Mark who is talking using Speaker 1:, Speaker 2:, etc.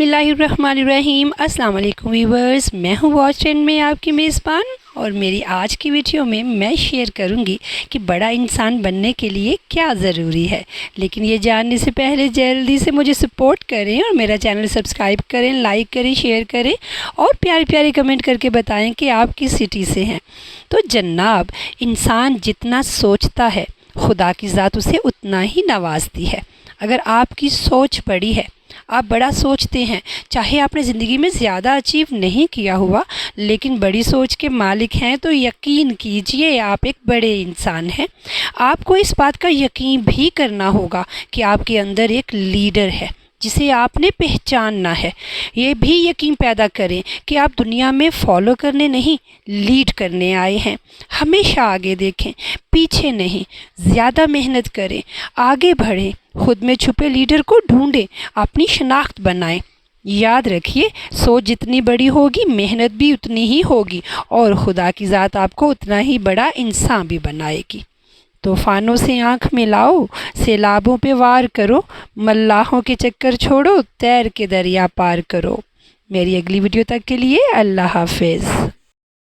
Speaker 1: बिस्मिल्लाहिर्रहमानिर्रहीम। अस्सलाम वालेकुम व्यूवर्स, मैं हूँ वॉच ट्रेंड में आपकी मेज़बान और मेरी आज की वीडियो में मैं शेयर करूँगी कि बड़ा इंसान बनने के लिए क्या ज़रूरी है। लेकिन ये जानने से पहले जल्दी से मुझे सपोर्ट करें और मेरा चैनल सब्सक्राइब करें, लाइक करें, शेयर करें और प्यारे प्यारे कमेंट करके बताएं कि आप किस सिटी से हैं। तो जनाब, इंसान जितना सोचता है खुदा की ज़ात उसे उतना ही नवाजती है। अगर आपकी सोच बड़ी है, आप बड़ा सोचते हैं, चाहे आपने ज़िंदगी में ज़्यादा अचीव नहीं किया हुआ लेकिन बड़ी सोच के मालिक हैं, तो यकीन कीजिए आप एक बड़े इंसान हैं। आपको इस बात का यकीन भी करना होगा कि आपके अंदर एक लीडर है जिसे आपने पहचानना है। ये भी यकीन पैदा करें कि आप दुनिया में फॉलो करने नहीं, लीड करने आए हैं। हमेशा आगे देखें, पीछे नहीं, ज़्यादा मेहनत करें, आगे बढ़ें, खुद में छुपे लीडर को ढूंढें, अपनी शनाख्त बनाएं। याद रखिए, सोच जितनी बड़ी होगी मेहनत भी उतनी ही होगी और खुदा की ज़ात आपको उतना ही बड़ा इंसान भी बनाएगी। तूफ़ानों से आँख मिलाओ, सैलाबों पे वार करो, मल्लाहों के चक्कर छोड़ो, तैर के दरिया पार करो। मेरी अगली वीडियो तक के लिए अल्लाह हाफ़िज़।